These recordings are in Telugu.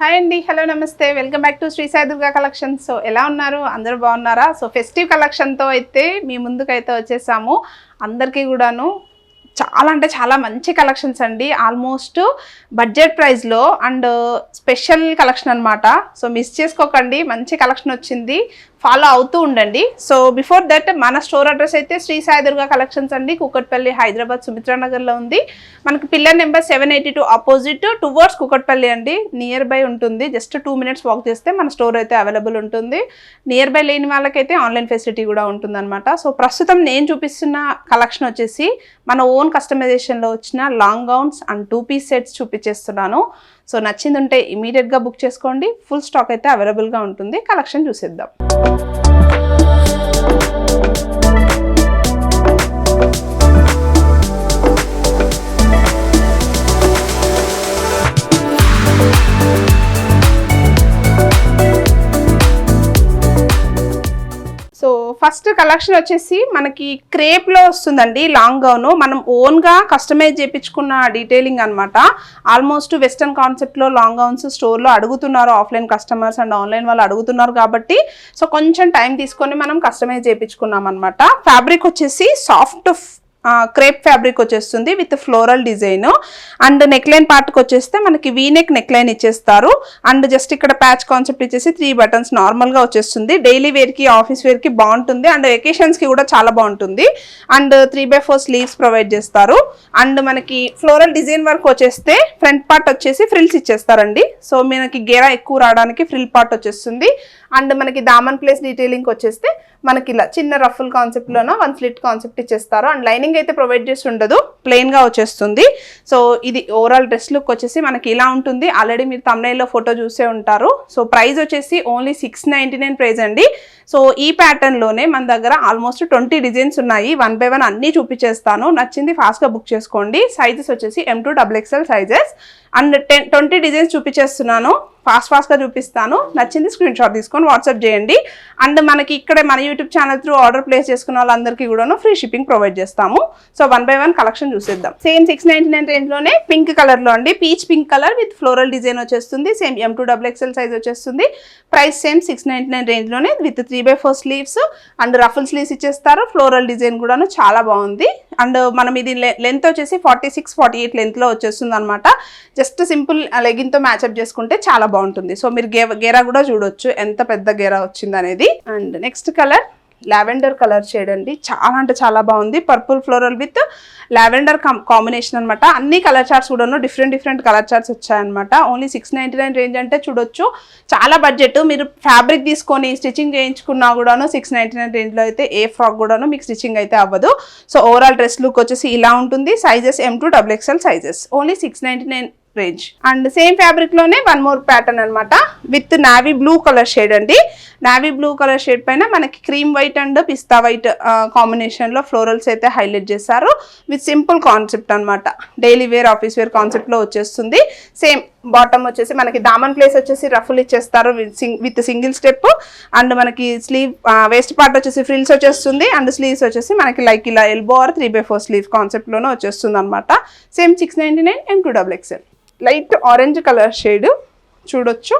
హాయ్ అండి, హలో నమస్తే, welcome back to Sri Sai Durga collection. So ఎలా ఉన్నారు, అందరూ బాగున్నారా? సో ఫెస్టివ్ కలెక్షన్తో అయితే మీ ముందుకైతే వచ్చేసాము. అందరికీ కూడాను చాలా అంటే చాలా మంచి కలెక్షన్స్ అండి. ఆల్మోస్ట్ బడ్జెట్ ప్రైస్లో అండ్ స్పెషల్ కలెక్షన్ అనమాట. సో మిస్ చేసుకోకండి, మంచి కలెక్షన్ వచ్చింది, ఫాలో అవుతూ ఉండండి. సో బిఫోర్ దట్ మన స్టోర్ అడ్రస్ అయితే శ్రీ సాయి దుర్గా కలెక్షన్స్ అండి, కూకట్పల్లి, హైదరాబాద్, సుమిత్రానగర్లో ఉంది. మనకి pillar number 782 opposite towards Kukatpally అండి. నియర్ బై ఉంటుంది, జస్ట్ 2 minutes వాక్ చేస్తే మన స్టోర్ అయితే అవైలబుల్ ఉంటుంది. నియర్ బై లేని వాళ్ళకైతే ఆన్లైన్ ఫెసిలిటీ కూడా ఉంటుంది అనమాట. సో ప్రస్తుతం నేను చూపిస్తున్న కలెక్షన్ వచ్చేసి మన ఓన్ కస్టమైజేషన్లో వచ్చిన long gowns and 2-piece sets చూపించేస్తున్నాను. సో నచ్చింది ఉంటే ఇమీడియట్గా బుక్ చేసుకోండి, ఫుల్ స్టాక్ అయితే అవైలబుల్గా ఉంటుంది. కలెక్షన్ చూసేద్దాం. సో ఫస్ట్ కలెక్షన్ వచ్చేసి మనకి క్రేప్లో వస్తుందండి. లాంగ్ గౌన్ మనం ఓన్గా కస్టమైజ్ చేయించుకున్న డీటెయిలింగ్ అనమాట. ఆల్మోస్ట్ వెస్టర్న్ కాన్సెప్ట్లో లాంగ్ గౌన్స్ స్టోర్లో అడుగుతున్నారు, ఆఫ్లైన్ కస్టమర్స్ అండ్ ఆన్లైన్ వాళ్ళు అడుగుతున్నారు కాబట్టి సో కొంచెం టైం తీసుకొని మనం కస్టమైజ్ చేయించుకున్నాం అనమాట. ఫ్యాబ్రిక్ వచ్చేసి సాఫ్ట్ క్రేప్ ఫ్యాబ్రిక్ వచ్చేస్తుంది with floral design. And neckline పార్ట్కి వచ్చేస్తే మనకి వీనెక్ నెక్లైన్ ఇచ్చేస్తారు. అండ్ జస్ట్ ఇక్కడ ప్యాచ్ కాన్సెప్ట్ ఇచ్చేసి 3 buttons నార్మల్గా వచ్చేస్తుంది. డైలీ వేర్కి, ఆఫీస్ వేర్కి బాగుంటుంది అండ్ వెకేషన్స్కి కూడా చాలా బాగుంటుంది. అండ్ 3/4 స్లీవ్స్ ప్రొవైడ్ చేస్తారు. అండ్ మనకి ఫ్లోరల్ డిజైన్ వర్క్ వచ్చేస్తే ఫ్రంట్ పార్ట్ వచ్చేసి ఫ్రిల్స్ ఇచ్చేస్తారండి. సో మనకి గేరా ఎక్కువ రావడానికి ఫ్రిల్ పార్ట్ వచ్చేస్తుంది. అండ్ మనకి దామన్ ప్లేస్ డీటెయిలింగ్ వచ్చేస్తే మనకి ఇలా చిన్న రఫుల్ కాన్సెప్ట్లోన 1 slit కాన్సెప్ట్ ఇచ్చేస్తారు. అండ్ లైనింగ్ అయితే ప్రొవైడ్ చేసి ఉండదు, ప్లెయిన్గా వచ్చేస్తుంది. సో ఇది ఓవరాల్ డ్రెస్ లుక్ వచ్చేసి మనకి ఇలా ఉంటుంది. ఆల్రెడీ మీరు thumbnailలో ఫోటో చూసే ఉంటారు. సో ప్రైస్ వచ్చేసి ఓన్లీ 699 ప్రైస్ అండి. సో ఈ ప్యాటర్న్లోనే మన దగ్గర ఆల్మోస్ట్ 20 డిజైన్స్ ఉన్నాయి. 1 by 1 అన్నీ చూపించేస్తాను, నచ్చింది ఫాస్ట్గా బుక్ చేసుకోండి. సైజెస్ వచ్చేసి M2 XXL sizes. And 20 designs చూపించేస్తున్నాను, ఫాస్ట్గా చూపిస్తాను. నచ్చింది స్క్రీన్ షాట్ తీసుకొని వాట్సాప్ చేయండి. అండ్ మనకి ఇక్కడ మన YouTube channel through order place చేసుకున్న వాళ్ళందరికీ కూడాను ఫ్రీ షిప్పింగ్ ప్రొవైడ్ చేస్తాము. సో 1 by 1 కలెక్షన్ చూసేద్దాం. సేమ్ 699 రేంజ్లోనే పింక్ కలర్లో అండి, peach pink colour with floral design వచ్చేస్తుంది. సేమ్ M2 XXL సైజ్ వచ్చేస్తుంది. ప్రైస్ సేమ్ 699 రేంజ్లోనే with 3/4 sleeves and ruffle sleeves ఇచ్చేస్తారు. ఫ్లోరల్ డిజైన్ కూడాను చాలా బాగుంది. అండ్ మనం ఇది లెంత్ వచ్చేసి 46-48 లెంత్లో వచ్చేస్తుంది అనమాట. జస్ట్ సింపుల్ లెగిన్తో మ్యాచ్అప్ చేసుకుంటే చాలా బాగుంటుంది. సో మీరు గేరా కూడా చూడొచ్చు ఎంత పెద్ద గేరా వచ్చింది అనేది. And next colour lavender colour shade అండి, చాలా అంటే చాలా బాగుంది. Purple floral with lavender combination అనమాట. అన్ని కలర్ చార్ట్స్ కూడాను డిఫరెంట్ కలర్ చార్ట్స్ వచ్చాయన్నమాట. ఓన్లీ 699 రేంజ్ అంటే చూడొచ్చు, చాలా బడ్జెట్. మీరు ఫ్యాబ్రిక్ తీసుకొని స్టిచ్చింగ్ చేయించుకున్నా కూడాను 699 రేంజ్లో అయితే ఏ ఫ్రాక్ కూడాను మీకు స్టిచ్చింగ్ అయితే అవ్వదు. సో ఓవరాల్ డ్రెస్ లుక్ వచ్చేసి ఇలా ఉంటుంది. Sizes M2 XXL sizes. Only 699 range. And same fabric లోనే 1 more ప్యాటర్న్ అనమాట with navy blue colour shade అండి. నావీ బ్లూ కలర్ షేడ్ పైన మనకి క్రీమ్ వైట్ అండ్ పిస్తా వైట్ కాంబినేషన్ లో ఫ్లోరల్స్ అయితే హైలైట్ చేశారు విత్ సింపుల్ కాన్సెప్ట్ అనమాట. Daily wear, office wear concept లో వచ్చేస్తుంది. సేమ్ బాటమ్ వచ్చేసి మనకి దామన్ ప్లేస్ వచ్చేసి రఫుల్ ఇచ్చేస్తారు విత్ సింగిల్ స్టెప్. అండ్ మనకి స్లీవ్ వేస్ట్ పార్ట్ వచ్చేసి ఫ్రిల్స్ వచ్చేస్తుంది. అండ్ స్లీవ్స్ వచ్చేసి మనకి లైక్ ఇలా ఎల్బో ఆర్ 3/4 స్లీవ్ కాన్సెప్ట్ లోనే వచ్చేస్తుంది అనమాట. Same 699 M2 XXL. Light orange colour shade చూడొచ్చు,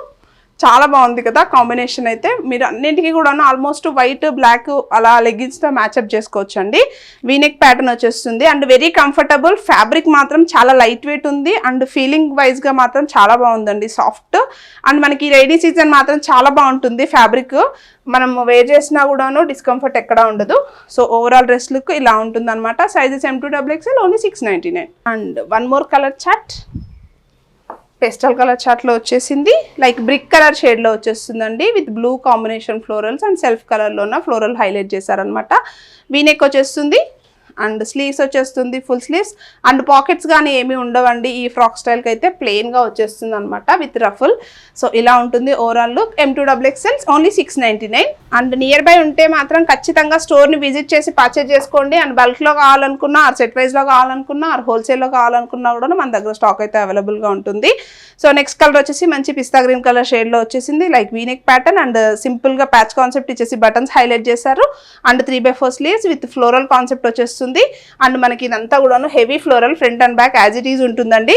చాలా బాగుంది కదా కాంబినేషన్. అయితే మీరు అన్నింటికి కూడా ఆల్మోస్ట్ వైట్, బ్లాక్ అలా లెగ్గిన్స్తో మ్యాచ్అప్ చేసుకోవచ్చు అండి. వీనెక్ ప్యాటర్న్ వచ్చేస్తుంది అండ్ వెరీ కంఫర్టబుల్. ఫ్యాబ్రిక్ మాత్రం చాలా లైట్ వెయిట్ ఉంది అండ్ ఫీలింగ్ వైజ్గా మాత్రం చాలా బాగుందండి, సాఫ్ట్. అండ్ మనకి రైనీ సీజన్ మాత్రం చాలా బాగుంటుంది ఫ్యాబ్రిక్. మనం వేర్ చేసినా కూడాను డిస్కంఫర్ట్ ఎక్కడా ఉండదు. సో ఓవరాల్ డ్రెస్ లుక్ ఇలా ఉంటుంది అనమాట. Sizes M2 XXL. Only 699. And 1 more colour chart pastel colour చార్ట్లో వచ్చేసింది. లైక్ బ్రిక్ కలర్ షేడ్లో వచ్చేస్తుందండి with blue combination florals and self కలర్లోన ఫ్లోరల్ హైలైట్ చేశారనమాట. వీనెక్ వచ్చేస్తుంది అండ్ స్లీవ్స్ వచ్చేస్తుంది, ఫుల్ స్లీవ్స్. అండ్ పాకెట్స్ కానీ ఏమీ ఉండవండి ఈ ఫ్రాక్ స్టైల్కి అయితే. ప్లెయిన్గా వచ్చేస్తుంది అనమాట విత్ రఫుల్. సో ఇలా ఉంటుంది overall look. M2 XXL. Only 699. And near by ఉంటే మాత్రం ఖచ్చితంగా స్టోర్ని విజిట్ చేసి పర్చేజ్ చేసుకోండి. అండ్ బల్క్లో కావాలనుకున్నా, ఆర్ సెట్ వైజ్లో కావాలనుకున్నా, ఆర్ హోల్సేల్లో కావాలనుకున్నా కూడా మన దగ్గర స్టాక్ అయితే అవైలబుల్గా ఉంటుంది. సో నెక్స్ట్ కలర్ వచ్చేసి మంచి పిస్తా గ్రీన్ కలర్ షేడ్లో వచ్చేసింది. లైక్ వీనెక్ ప్యాటర్న్ అండ్ సింపుల్గా ప్యాచ్ కాన్సెప్ట్ ఇచ్చేసి బటన్స్ హైలైట్ చేశారు. And 3/4 sleeves with floral concept వచ్చేస్తుంది. అండ్ మనకి ఇదంతా కూడాను heavy floral front and back as it is ఉంటుందండి.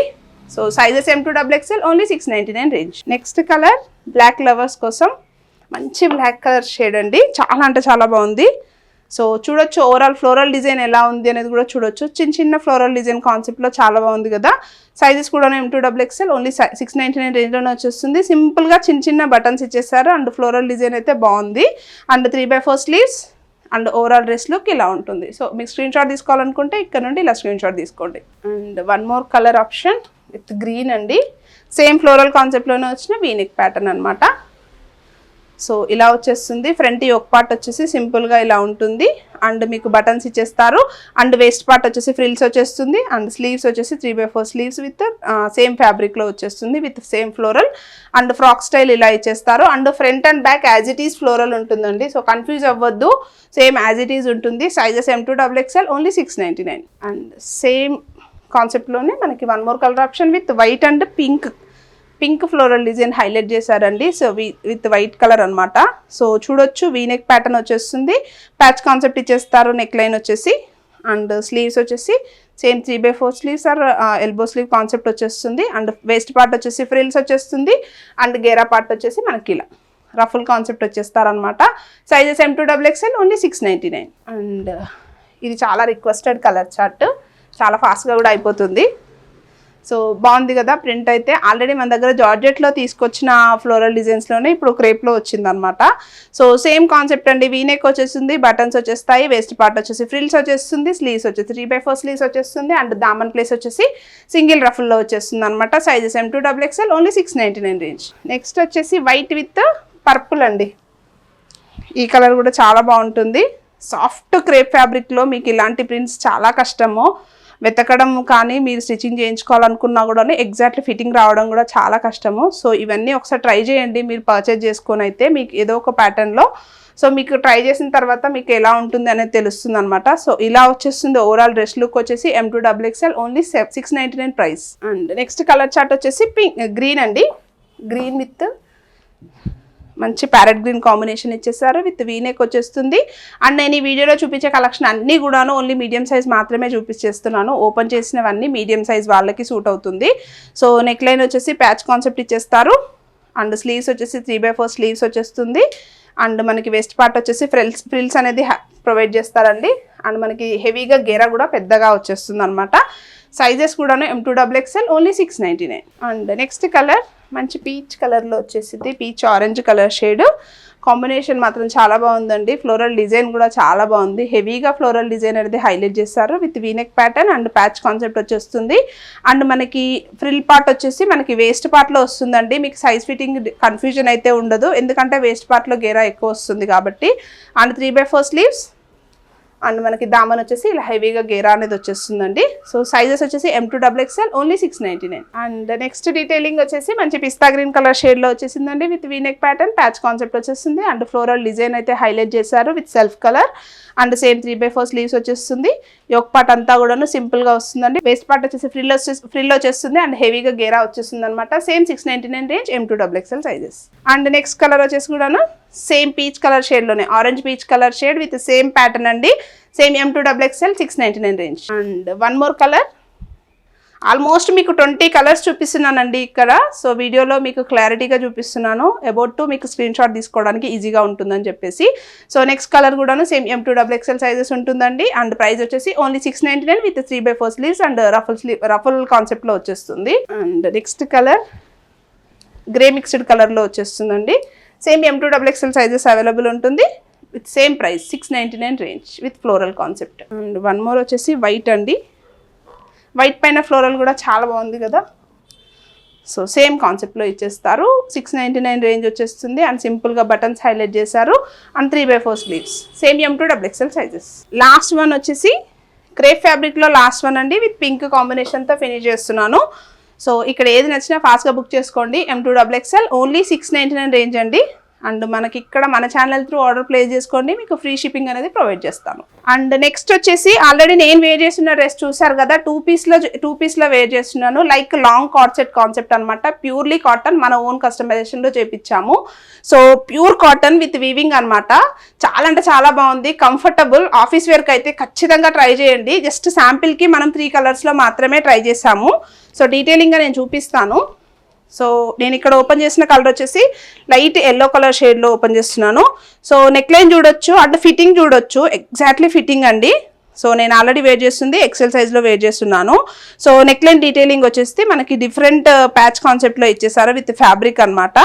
So sizes M2XXL only 699 range. Next colour black lovers కోసం మంచి బ్లాక్ కలర్ షేడ్ అండి, చాలా అంటే చాలా బాగుంది. సో చూడొచ్చు ఓవరాల్ ఫ్లోరల్ డిజైన్ ఎలా ఉంది అనేది కూడా చూడొచ్చు. చిన్న చిన్న ఫ్లోరల్ డిజైన్ కాన్సెప్ట్లో చాలా బాగుంది కదా. సైజెస్ కూడా M2XXL ఓన్లీ 699 రేంజ్లోనే వచ్చేస్తుంది. సింపుల్గా చిన్న చిన్న బటన్స్ ఇచ్చేస్తారు అండ్ ఫ్లోరల్ డిజైన్ అయితే బాగుంది. And 3/4 sleeves and overall dress look ఇలా ఉంటుంది. సో మీకు స్క్రీన్ షాట్ తీసుకోవాలనుకుంటే ఇక్కడ నుండి ఇలా స్క్రీన్ షాట్ తీసుకోండి. And one more colour option with green అండి, సేమ్ ఫ్లోరల్ కాన్సెప్ట్లోనే వచ్చిన వీనెక్ ప్యాటర్న్ అనమాట. సో ఇలా వచ్చేస్తుంది. ఫ్రంట్ యోక్ పార్ట్ వచ్చేసి సింపుల్గా ఇలా ఉంటుంది అండ్ మీకు బటన్స్ ఇచ్చేస్తారు అండ్ వేస్ట్ పార్ట్ వచ్చేసి ఫ్రిల్స్ వచ్చేస్తుంది అండ్ స్లీవ్స్ వచ్చేసి 3/4 స్లీవ్స్ విత్ సేమ్ ఫ్యాబ్రిక్లో వచ్చేస్తుంది with same floral and frock style ఇలా ఇచ్చేస్తారు and front and back as it is floral ఉంటుందండి. సో కన్ఫ్యూజ్ అవ్వద్దు, సేమ్ యాజ్ ఇట్ ఈస్ ఉంటుంది. Sizes M2XXL only 699 and same కాన్సెప్ట్లోనే మనకి one more colour option with white and pink floral design highlight చేశారండి. సో విత్ వైట్ కలర్ అనమాట. సో చూడొచ్చు వీనెక్ ప్యాటర్న్ వచ్చేస్తుంది, ప్యాచ్ కాన్సెప్ట్ ఇచ్చేస్తారు, నెక్ లైన్ వచ్చేసి అండ్ స్లీవ్స్ వచ్చేసి same 3/4 sleeves or elbow sleeve concept వచ్చేస్తుంది అండ్ వేస్ట్ పార్ట్ వచ్చేసి ఫ్రిల్స్ వచ్చేస్తుంది అండ్ గేరా పార్ట్ వచ్చేసి మనకి ఇలా రఫుల్ కాన్సెప్ట్ వచ్చేస్తారనమాట. సైజెస్ M2XXL ఓన్లీ 699 అండ్ ఇది చాలా రిక్వెస్టెడ్ కలర్ చార్ట్, చాలా ఫాస్ట్గా కూడా అయిపోతుంది. సో బాగుంది కదా ప్రింట్ అయితే. ఆల్రెడీ మన దగ్గర జార్జెట్లో తీసుకొచ్చిన ఫ్లోరల్ డిజైన్స్లోనే ఇప్పుడు క్రేప్లో వచ్చిందనమాట. సో సేమ్ కాన్సెప్ట్ అండి, వీనెక్ వచ్చేస్తుంది, బటన్స్ వచ్చేస్తాయి, వేస్ట్ పార్ట్ వచ్చేసి ఫ్రిల్స్ వచ్చేస్తుంది, స్లీవ్స్ వచ్చేసి 3/4 స్లీవ్స్ వచ్చేస్తుంది అండ్ దామన్ ప్లేస్ వచ్చేసి సింగిల్ రఫుల్లో వచ్చేస్తుంది అనమాట. Sizes M2XXL only 699 range. Next వచ్చేసి వైట్ విత్ పర్పుల్ అండి, ఈ కలర్ కూడా చాలా బాగుంటుంది. సాఫ్ట్ క్రేప్ ఫ్యాబ్రిక్లో మీకు ఇలాంటి ప్రింట్స్ చాలా కష్టము వెతకడం, కానీ మీరు స్టిచ్చింగ్ చేయించుకోవాలనుకున్నా కూడా ఎగ్జాక్ట్లీ ఫిట్టింగ్ రావడం కూడా చాలా కష్టము. సో ఇవన్నీ ఒకసారి ట్రై చేయండి మీరు పర్చేజ్ చేసుకొని అయితే మీకు ఏదో ఒక ప్యాటర్న్లో. సో మీకు ట్రై చేసిన తర్వాత మీకు ఎలా ఉంటుంది అనేది తెలుస్తుంది అనమాట. సో ఇలా వచ్చేస్తుంది ఓవరాల్ డ్రెస్ లుక్ వచ్చేసి M2XXL only 699 price. And next colour chart వచ్చేసి గ్రీన్ అండి, గ్రీన్ విత్ మంచి ప్యారెట్ గ్రీన్ కాంబినేషన్ ఇచ్చేసారు విత్ వీనెక్ వచ్చేస్తుంది అండ్ నేను ఈ వీడియోలో చూపించే కలెక్షన్ అన్నీ కూడాను ఓన్లీ మీడియం సైజ్ మాత్రమే చూపించేస్తున్నాను. ఓపెన్ చేసినవన్నీ మీడియం సైజ్ వాళ్ళకి సూట్ అవుతుంది. సో నెక్ లైన్ వచ్చేసి ప్యాచ్ కాన్సెప్ట్ ఇచ్చేస్తారు అండ్ స్లీవ్స్ వచ్చేసి 3/4 స్లీవ్స్ వచ్చేస్తుంది అండ్ మనకి వెస్ట్ పార్ట్ వచ్చేసి ఫ్రిల్స్ అనేది ప్రొవైడ్ చేస్తారండి అండ్ మనకి హెవీగా గేరా కూడా పెద్దగా వచ్చేస్తుంది అనమాట. సైజెస్ కూడాను M2XXL only 699 and next colour మంచి పీచ్ కలర్లో వచ్చేసింది, peach orange colour shade combination మాత్రం చాలా బాగుందండి. ఫ్లోరల్ డిజైన్ కూడా చాలా బాగుంది, హెవీగా ఫ్లోరల్ డిజైన్ అనేది హైలైట్ చేస్తారు with V neck pattern and patch concept వచ్చేస్తుంది అండ్ మనకి ఫ్రిల్ పార్ట్ వచ్చేసి మనకి వేస్ట్ పార్ట్లో వస్తుందండి. మీకు సైజ్ ఫిట్టింగ్ కన్ఫ్యూజన్ అయితే ఉండదు, ఎందుకంటే వేస్ట్ పార్ట్లో గేరా ఎక్కువ వస్తుంది కాబట్టి. అండ్ 3/4 స్లీవ్స్ అండ్ మనకి దామన్ వచ్చేసి ఇలా హెవీగా గేరా అనేది వచ్చేస్తుందండి. సో సైజెస్ వచ్చేసి M2XXL only 699 and next detailing వచ్చేసి మంచి పిస్తా గ్రీన్ కలర్ షేడ్లో వచ్చేసిందండి with V neck pattern, patch concept వచ్చేస్తుంది అండ్ ఫ్లోరల్ డిజైన్ అయితే హైలైట్ చేశారు with self colour and same 3/4 sleeves వచ్చేస్తుంది. యోక్ పార్ట్ అంతా కూడాను సింపుల్గా వస్తుందండి. వేస్ట్ పార్ట్ వచ్చేసి ఫ్రిల్ వచ్చేస్తుంది అండ్ హెవీగా గేరా వచ్చేస్తుంది అనమాట. Same 699 range M2XXL sizes. And next colour వచ్చేసి కూడాను సేమ్ పీచ్ కలర్ షేడ్లోనే orange peach colour shade with same pattern అండి. Same M2XXL 699 range. And one more colour, almost మీకు 20 కలర్స్ చూపిస్తున్నానండి ఇక్కడ. సో వీడియోలో మీకు క్లారిటీగా చూపిస్తున్నాను, అబౌట్ టు మీకు స్క్రీన్ షాట్ తీసుకోవడానికి ఈజీగా ఉంటుందని చెప్పేసి. సో నెక్స్ట్ కలర్ కూడాను సేమ్ M2XXL సైజెస్ ఉంటుందండి అండ్ ప్రైస్ వచ్చేసి only 699 with 3/4 sleeves and ruffle కాన్సెప్ట్లో వచ్చేస్తుంది. And next colour grey mixed కలర్లో వచ్చేస్తుందండి. సేమ్ M2XXL సైజెస్ అవైలబుల్ ఉంటుంది with same price 699 range with floral concept. And one more వచ్చేసి వైట్ అండి, వైట్ పైన ఫ్లోరల్ కూడా చాలా బాగుంది కదా. సో సేమ్ కాన్సెప్ట్లో ఇచ్చేస్తారు, 699 రేంజ్ వచ్చేస్తుంది అండ్ సింపుల్గా బటన్స్ హైలైట్ చేశారు and 3/4 sleeves. Same M2XXL sizes. Last one వచ్చేసి క్రేప్ ఫ్యాబ్రిక్లో లాస్ట్ వన్ అండి విత్ పింక్ కాంబినేషన్తో ఫినిష్ చేస్తున్నాను. సో ఇక్కడ ఏది నచ్చినా ఫాస్ట్గా బుక్ చేసుకోండి. M2XXL ఓన్లీ 699 రేంజ్ అండి అండ్ మనకి ఇక్కడ మన ఛానల్ త్రూ ఆర్డర్ ప్లేస్ చేసుకోండి, మీకు ఫ్రీ షిప్పింగ్ అనేది ప్రొవైడ్ చేస్తాను. అండ్ నెక్స్ట్ వచ్చేసి ఆల్రెడీ నేను వేర్ చేస్తున్న డ్రెస్ చూసారు కదా, టూ పీస్లో వేర్ చేస్తున్నాను. Like long coord set concept అనమాట, ప్యూర్లీ కాటన్, మన ఓన్ కస్టమైజేషన్లో చేపించాము. So pure cotton with weaving అనమాట, చాలా అంటే చాలా బాగుంది, కంఫర్టబుల్. ఆఫీస్ వేర్కి అయితే ఖచ్చితంగా ట్రై చేయండి. జస్ట్ శాంపిల్కి మనం 3 కలర్స్లో మాత్రమే ట్రై చేసాము. సో డీటెయిలింగ్గా నేను చూపిస్తాను. సో నేను ఇక్కడ ఓపెన్ చేసిన కలర్ వచ్చేసి లైట్ ఎల్లో కలర్ షేడ్లో ఓపెన్ చేస్తున్నాను. సో నెక్ లైన్ చూడొచ్చు అండ్ ఫిట్టింగ్ చూడొచ్చు, ఎగ్జాక్ట్లీ ఫిట్టింగ్ అండి. సో నేను ఆల్రెడీ వేర్ చేస్తుంది ఎక్సెల్ సైజ్లో వేర్ చేస్తున్నాను. సో నెక్ లైన్ డీటెయిలింగ్ వచ్చేసి మనకి డిఫరెంట్ ప్యాచ్ కాన్సెప్ట్లో ఇచ్చేసారు విత్ ఫ్యాబ్రిక్ అనమాట.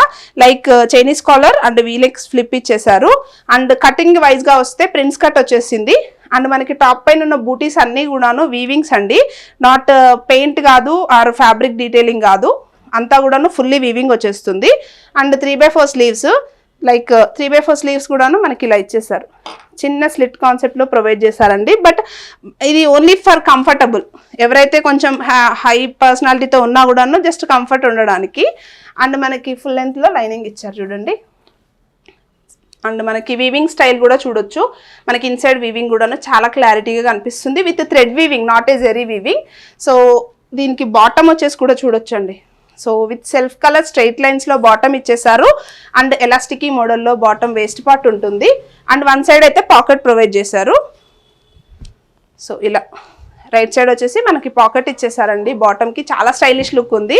లైక్ చైనీస్ కాలర్ అండ్ వీలెక్స్ ఫ్లిప్ ఇచ్చేసారు. అండ్ కటింగ్ వైజ్గా వస్తే ప్రిన్స్ కట్ వచ్చేసింది. అండ్ మనకి టాప్ పైన ఉన్న బూటీస్ అన్నీ కూడాను వీవింగ్స్ అండి, నాట్ పెయింట్ కాదు ఆర్ ఫ్యాబ్రిక్ డీటెయిలింగ్ కాదు, అంతా కూడాను ఫుల్లీ వీవింగ్ వచ్చేస్తుంది. అండ్ 3/4 స్లీవ్స్, లైక్ 3/4 స్లీవ్స్ కూడాను మనకి ఇలా ఇచ్చేసారు. చిన్న స్లిట్ కాన్సెప్ట్లో ప్రొవైడ్ చేశారండి. బట్ ఇది ఓన్లీ ఫర్ కంఫర్టబుల్, ఎవరైతే కొంచెం హై పర్సనాలిటీతో ఉన్నా కూడాను జస్ట్ కంఫర్ట్ ఉండడానికి. అండ్ మనకి ఫుల్ లెంత్లో లైనింగ్ ఇచ్చారు చూడండి. అండ్ మనకి వీవింగ్ స్టైల్ కూడా చూడొచ్చు, మనకి ఇన్సైడ్ వీవింగ్ కూడాను చాలా క్లారిటీగా కనిపిస్తుంది with thread weaving, not a zari weaving. So దీనికి బాటమ్ వచ్చేసి కూడా చూడొచ్చండి. So with self colour straight లైన్స్లో బాటమ్ ఇచ్చేసారు. అండ్ ఎలాస్టికీ మోడల్లో బాటమ్ వేస్ట్ పార్ట్ ఉంటుంది. అండ్ వన్ సైడ్ అయితే పాకెట్ ప్రొవైడ్ చేశారు. సో ఇలా రైట్ సైడ్ వచ్చేసి మనకి పాకెట్ ఇచ్చేసారండి. బాటమ్కి చాలా స్టైలిష్ లుక్ ఉంది.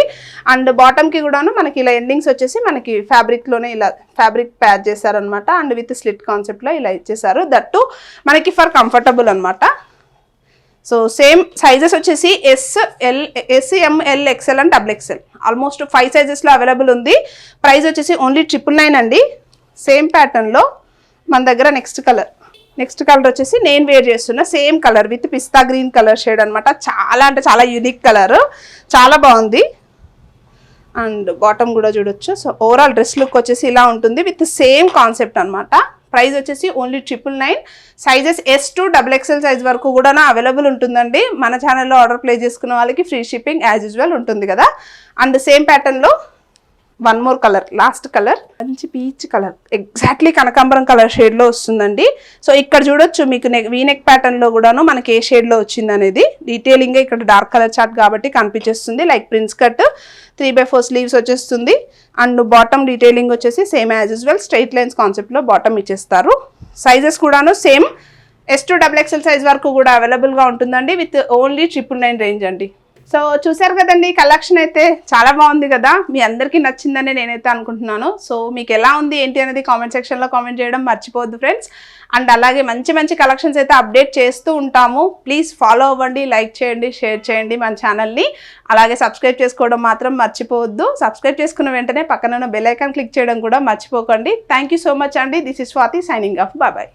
అండ్ బాటమ్కి కూడాను మనకి ఇలా ఎండింగ్స్ వచ్చేసి మనకి ఫ్యాబ్రిక్లోనే ఇలా ఫ్యాబ్రిక్ ప్యాచ్ చేశారనమాట. అండ్ విత్ స్లిట్ కాన్సెప్ట్లో ఇలా ఇచ్చేసారు. దట్టు మనకి ఫర్ కంఫర్టబుల్ అనమాట. సో సేమ్ సైజెస్ వచ్చేసి S, M, L, XL and XXL almost 5 సైజెస్లో అవైలబుల్ ఉంది. ప్రైస్ వచ్చేసి ఓన్లీ 999 అండి. సేమ్ ప్యాటర్న్లో మన దగ్గర నెక్స్ట్ కలర్ వచ్చేసి నేను వేర్ చేస్తున్న same colour with pista green colour shade అనమాట. చాలా అంటే చాలా యూనిక్ కలర్, చాలా బాగుంది. అండ్ బాటమ్ కూడా చూడొచ్చు. సో ఓవరాల్ డ్రెస్ లుక్ వచ్చేసి ఇలా ఉంటుంది విత్ సేమ్ కాన్సెప్ట్ అనమాట. ప్రైస్ వచ్చేసి only 999. Sizes S to XXL size వరకు కూడా అవైలబుల్ ఉంటుందండి. మన ఛానల్లో ఆర్డర్ ప్లేస్ చేసుకున్న వాళ్ళకి ఫ్రీ షిప్పింగ్ యాజ్ యూజువల్ ఉంటుంది కదా. అండ్ సేమ్ ప్యాటర్న్లో one more colour, last colour మంచి పీచ్ కలర్, ఎగ్జాక్ట్లీ కనకాంబరం కలర్ షేడ్లో వస్తుందండి. సో ఇక్కడ చూడొచ్చు మీకు వీనెక్ ప్యాటర్న్లో కూడాను మనకి ఏ షేడ్లో వచ్చింది అనేది డీటెయిలింగ్గా ఇక్కడ డార్క్ కలర్ చార్ట్ కాబట్టి కనిపించేస్తుంది. లైక్ ప్రిన్స్ కట్ 3/4 స్లీవ్స్ వచ్చేస్తుంది. అండ్ బాటమ్ డీటెయిలింగ్ వచ్చేసి same as usual straight lines కాన్సెప్ట్లో బాటమ్ ఇచ్చేస్తారు. సైజెస్ కూడాను same S to XXL size వరకు కూడా అవైలబుల్గా ఉంటుందండి విత్ ఓన్లీ 999 రేంజ్ అండి. సో చూసారు కదండి, కలెక్షన్ అయితే చాలా బాగుంది కదా, మీ అందరికీ నచ్చిందని నేనైతే అనుకుంటున్నాను. సో మీకు ఎలా ఉంది ఏంటి అనేది కామెంట్ సెక్షన్లో కామెంట్ చేయడం మర్చిపోవద్దు ఫ్రెండ్స్. అండ్ అలాగే మంచి మంచి కలెక్షన్స్ అయితే అప్డేట్ చేస్తూ ఉంటాము. ప్లీజ్ ఫాలో అవ్వండి, లైక్ చేయండి, షేర్ చేయండి మన ఛానల్ని. అలాగే సబ్స్క్రైబ్ చేసుకోవడం మాత్రం మర్చిపోవద్దు. సబ్స్క్రైబ్ చేసుకున్న వెంటనే పక్కన ఉన్న బెల్ ఐకాన్ క్లిక్ చేయడం కూడా మర్చిపోకండి. థ్యాంక్ యూ సో మచ్ అండి. This is Swathi signing off. Bye bye.